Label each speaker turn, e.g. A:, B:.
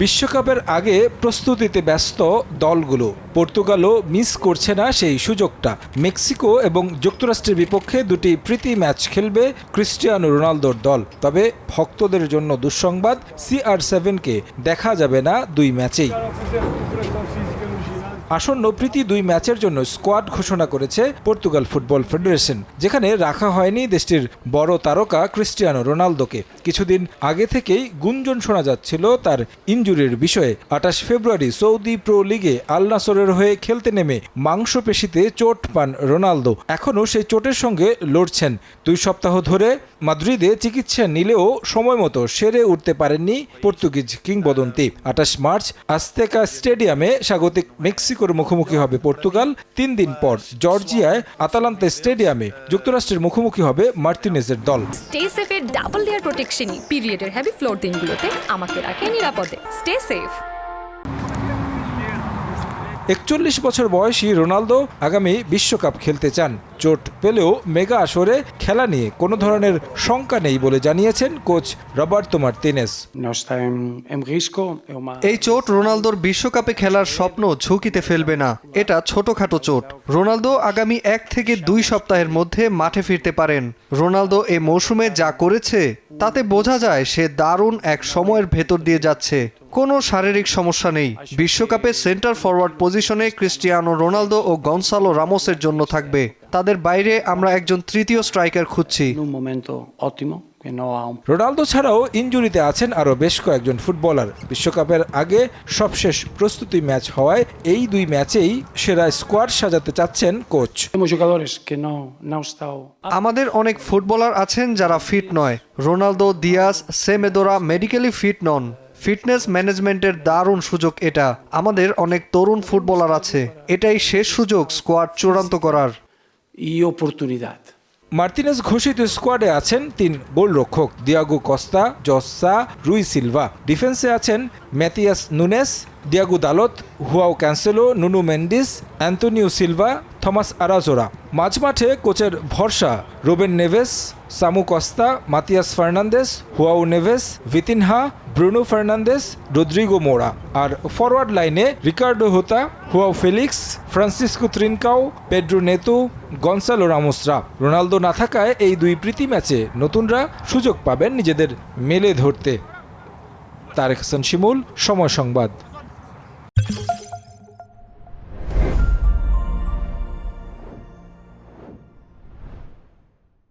A: বিশ্বকাপের আগে প্রস্তুতিতে ব্যস্ত দলগুলো। পর্তুগালও মিস করছে না সেই সুযোগটা। মেক্সিকো এবং যুক্তরাষ্ট্রের বিপক্ষে দুটি প্রীতি ম্যাচ খেলবে ক্রিস্টিয়ানো রোনালদোর দল। তবে ভক্তদের জন্য দুঃসংবাদ, CR7-কে দেখা যাবে না দুই ম্যাচেই। আসন্ন প্রীতি দুই ম্যাচের জন্য স্কোয়াড ঘোষণা করেছে পর্তুগাল ফুটবল ফেডারেশন, যেখানে রাখা হয়নি দেশটির বড় তারকা ক্রিস্টিয়ানো রোনালদোকে। কিছুদিন আগে থেকেই গুঞ্জন শোনা যাচ্ছিল তার ইনজুরির বিষয়ে। 28 ফেব্রুয়ারি সৌদি প্রো লিগে আল নাসরের হয়ে খেলতে নেমে মাংসপেশিতে চোট পান রোনালদো। এখনও সেই চোটের সঙ্গে লড়ছেন। 2 সপ্তাহ ধরে মাদ্রিদে চিকিৎসা নিলেও সময়মতো সেরে উঠতে পারেননি পর্তুগিজ কিংবদন্তি। 28 মার্চ আস্তেকা স্টেডিয়ামে স্বাগতিক মেক্সিকোর মুখোমুখি হবে পর্তুগাল। 3 দিন পর জর্জিয়ায় আতালান্তা স্টেডিয়ামে যুক্তরাষ্ট্রের মুখোমুখি হবে মার্টিনেজের দল।
B: স্টে সেফের ডাবল লেয়ার প্রোটেকশনই পিরিয়ডের হেভি ফ্লোর দিনগুলোতে আমাকে রাখে নিরাপদে। Stay safe.
A: 41 বছর বয়সী রোনালদো আগামী বিশ্বকাপ খেলতে চান। চোট পেলেও মেগা আসরে খেলা নিয়ে কোনো ধরনের শঙ্কা নেই বলে জানিয়েছেন কোচ রবার্তো মার্তিনেজ।
C: এই চোট রোনালদোর বিশ্বকাপে খেলার স্বপ্ন ঝুঁকিতে ফেলবে না। এটা ছোটখাটো চোট। রোনালদো আগামী 1 থেকে 2 সপ্তাহের মধ্যে মাঠে ফিরতে পারেন। রোনালদো এই মৌসুমে যা করেছে তাতে বোঝা যায় সে দারুণ এক সময়ের ভেতর দিয়ে যাচ্ছে। কোনো শারীরিক সমস্যা নেই। বিশ্বকাপে সেন্টার ফরওয়ার্ড পজিশনে ক্রিস্টিয়ানো রোনালদো ও গনসালো রামোসের জন্য থাকবে। তাদের বাইরে আমরা একজন তৃতীয় স্ট্রাইকার খুঁজছি।
A: রোনালদো ছাড়াও ইনজুরিতে আছেন আরও বেশ কয়েকজন ফুটবলার। বিশ্বকাপের আগে সবশেষ প্রস্তুতি ম্যাচ হওয়ায় এই 2 ম্যাচেই সেরা স্কোয়াড সাজাতে চাচ্ছেন কোচ।
C: আমাদের অনেক ফুটবলার আছেন যারা ফিট নয়। রোনালদো, দিয়াস, সেমেদোরা মেডিকেলি ফিট নন। ফিটনেস ম্যানেজমেন্টের দারুণ সুযোগ এটা। আমাদের অনেক তরুণ ফুটবলার আছে। এটাই শেষ সুযোগ স্কোয়াড চূড়ান্ত করার।
A: মার্তিনেজ ঘোষিত স্কোয়াডে আছেন 3 গোলরক্ষক, দিয়াগো কস্তা, জসা, রুই সিলভা। ডিফেন্সে আছেন Matheus Nunes, Diogo Dalot, Joao Cancelo, Nuno Mendes, Antonio Silva, Tomas Araujo. মাঝমাঠে কোচের ভরসা Ruben Neves, Samu Costa, Mateus Fernandes, Joao Neves, Vitinha, Bruno Fernandes, Rodrigo Mora. আর ফরওয়ার্ড লাইনে Ricardo Horta, Joao Felix, Francisco Trincao, Pedro Neto, Goncalo রামোসরা। Ronaldo না থাকায় এই 2 প্রীতি ম্যাচে নতুনরা সুযোগ পাবেন নিজেদের মেলে ধরতে। তারেক হাসান শিমুল, সময় সংবাদ।